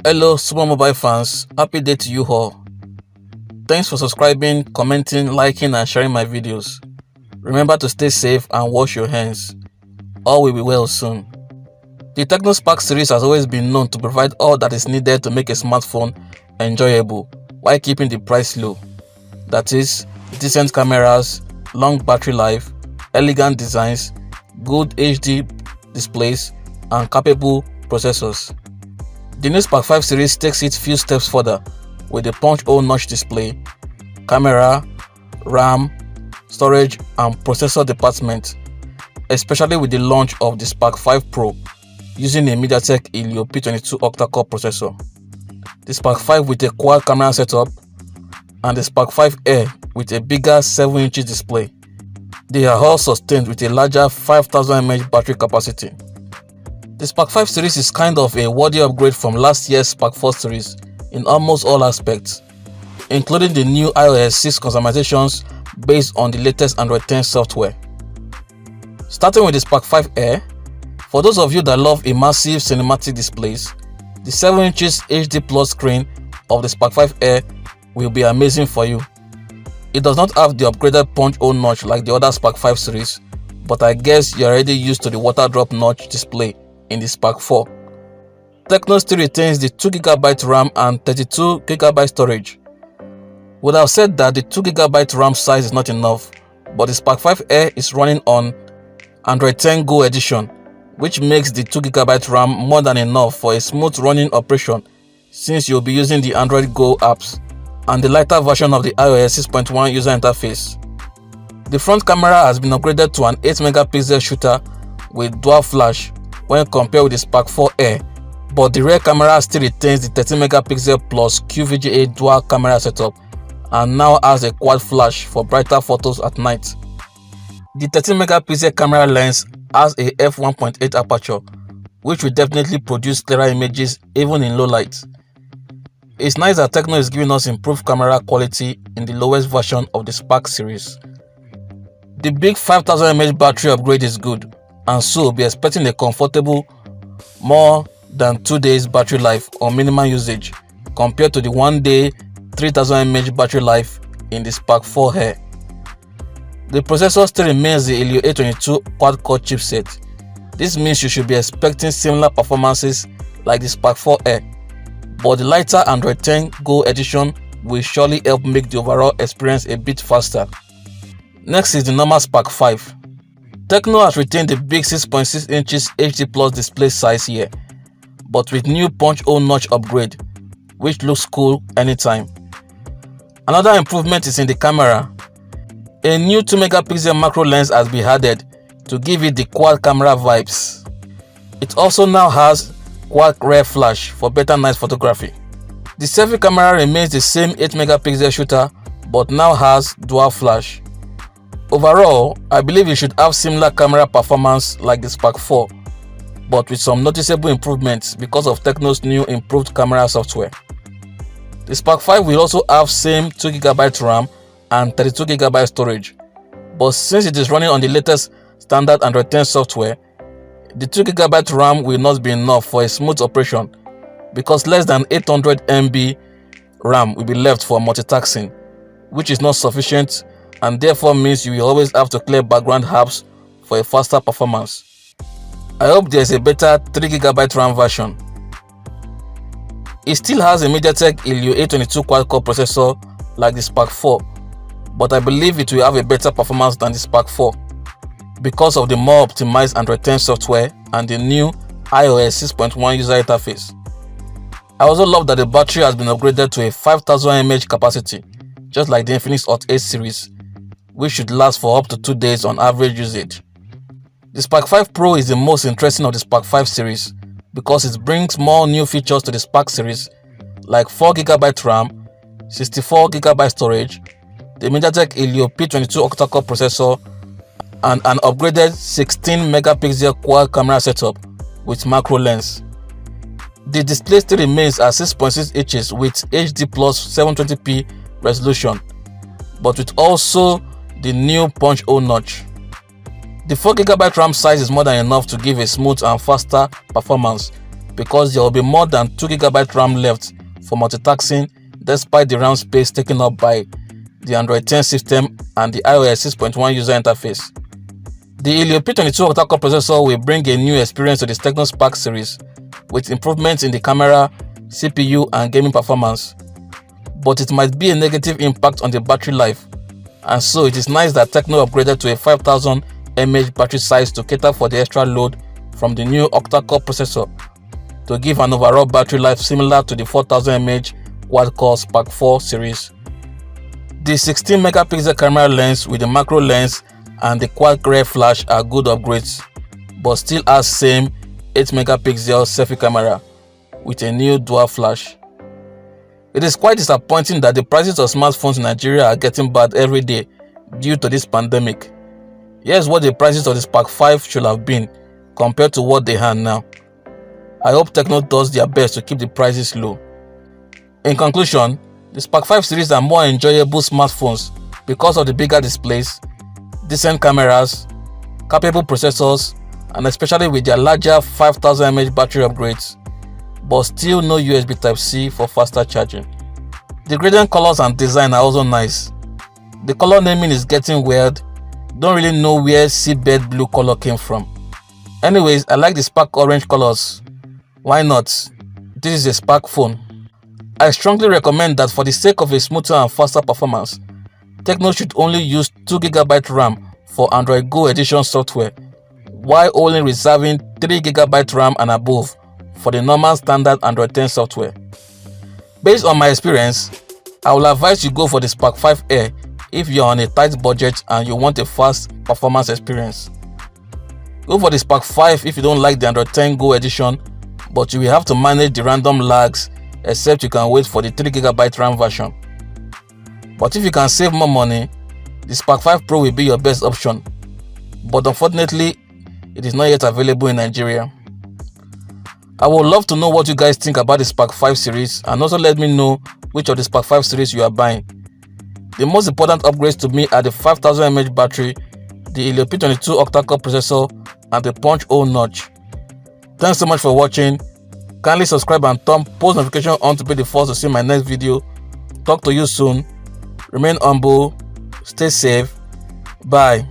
Hello super mobile fans, happy day to you all. Thanks for subscribing, commenting, liking and sharing my videos. Remember to stay safe and wash your hands. All will be well soon. The Tecno Spark series has always been known to provide all that is needed to make a smartphone enjoyable while keeping the price low. That is, decent cameras, long battery life, elegant designs, good HD displays and capable processors. The new Spark 5 series takes it few steps further with a punch-hole notch display, camera, RAM, storage and processor department, especially with the launch of the Spark 5 Pro using a Mediatek Helio P22 Octacore processor, the Spark 5 with a quad camera setup, and the Spark 5 Air with a bigger 7-inch display. They are all sustained with a larger 5000 mAh battery capacity. The Spark 5 series is kind of a worthy upgrade from last year's Spark 4 series in almost all aspects, including the new iOS 6 customizations based on the latest Android 10 software. Starting with the Spark 5 Air, for those of you that love immersive cinematic displays, the 7-inch HD Plus screen of the Spark 5 Air will be amazing for you. It does not have the upgraded punch-hole notch like the other Spark 5 series, but I guess you're already used to the water drop notch display in the Spark 4. Tecno still retains the 2GB RAM and 32GB storage. Would have said that the 2GB RAM size is not enough, but the Spark 5 Air is running on Android 10 Go edition, which makes the 2GB RAM more than enough for a smooth running operation since you'll be using the Android Go apps and the lighter version of the iOS 6.1 user interface. The front camera has been upgraded to an 8MP shooter with dual flash when compared with the Spark 4 Air, but the rear camera still retains the 13MP plus QVGA dual camera setup and now has a quad flash for brighter photos at night. The 13MP camera lens has a f1.8 aperture, which will definitely produce clearer images even in low light. It's nice that Tecno is giving us improved camera quality in the lowest version of the Spark series. The big 5000 mAh battery upgrade is good, and so be expecting a comfortable more than 2 days battery life on minimum usage compared to the 1 day 3000 mAh battery life in the Spark 4 Air. The processor still remains the Helio P22 quad-core chipset. This means you should be expecting similar performances like the Spark 4 Air, but the lighter Android 10 Go edition will surely help make the overall experience a bit faster. Next is the normal Spark 5. Tecno has retained the big 6.6 inches HD Plus display size here, but with new punch-hole notch upgrade, which looks cool anytime. Another improvement is in the camera. A new 2MP macro lens has been added to give it the quad camera vibes. It also now has quad rear flash for better night photography. The selfie camera remains the same 8MP shooter but now has dual flash. Overall, I believe you should have similar camera performance like the Spark 4, but with some noticeable improvements because of Tecno's new improved camera software. The Spark 5 will also have same 2GB RAM and 32GB storage, but since it is running on the latest standard Android 10 software, the 2GB RAM will not be enough for a smooth operation because less than 800MB RAM will be left for multitasking, which is not sufficient and therefore means you will always have to clear background apps for a faster performance. I hope there is a better 3GB RAM version. It still has a Mediatek Helio P22 quad-core processor like the Spark 4, but I believe it will have a better performance than the Spark 4 because of the more optimized Android 10 software and the new iOS 6.1 user interface. I also love that the battery has been upgraded to a 5000 mAh capacity, just like the Infinix Hot 8 series, which should last for up to 2 days on average usage. The Spark 5 Pro is the most interesting of the Spark 5 series because it brings more new features to the Spark series like 4GB RAM, 64GB storage, the Mediatek Helio P22 Octacore processor, and an upgraded 16MP quad camera setup with macro lens. The display still remains at 6.6 inches with HD plus 720p resolution, but with also the new punch-hole notch. The 4GB RAM size is more than enough to give a smooth and faster performance because there will be more than 2GB RAM left for multitasking despite the RAM space taken up by the Android 10 system and the iOS 6.1 user interface. The Helio P22 Octacore processor will bring a new experience to the Tecno Spark series with improvements in the camera, CPU and gaming performance, but it might be a negative impact on the battery life, and so it is nice that Tecno upgraded to a 5000 mAh battery size to cater for the extra load from the new octa-core processor to give an overall battery life similar to the 4000 mAh quad-core Spark 4 series. The 16 megapixel camera lens with the macro lens and the quad rear flash are good upgrades, but still has same 8 megapixel selfie camera with a new dual flash. It is quite disappointing that the prices of smartphones in Nigeria are getting bad every day due to this pandemic. Here's what the prices of the Spark 5 should have been compared to what they are now. I hope Tecno does their best to keep the prices low. In conclusion, the Spark 5 series are more enjoyable smartphones because of the bigger displays, decent cameras, capable processors, and especially with their larger 5000 mAh battery upgrades, but still no USB Type-C for faster charging. The gradient colors and design are also nice. The color naming is getting weird, don't really know where seabed blue color came from. Anyways, I like the Spark orange colors. Why not? This is a Spark phone. I strongly recommend that for the sake of a smoother and faster performance, Tecno should only use 2GB RAM for Android Go edition software, while only reserving 3GB RAM and above for the normal standard Android 10 software. Based on my experience, I will advise you go for the Spark 5 Air if you are on a tight budget and you want a fast performance experience. Go for the Spark 5 if you don't like the Android 10 Go edition, but you will have to manage the random lags, except you can wait for the 3GB RAM version. But if you can save more money, the Spark 5 Pro will be your best option, but unfortunately it is not yet available in Nigeria. I would love to know what you guys think about the Spark 5 series, and also let me know which of the Spark 5 series you are buying. The most important upgrades to me are the 5000 mAh battery, the Helio P22 Octacore processor, and the punch hole notch. Thanks so much for watching. Kindly subscribe and turn post notification on to be the first to see my next video. Talk to you soon. Remain humble, stay safe. Bye.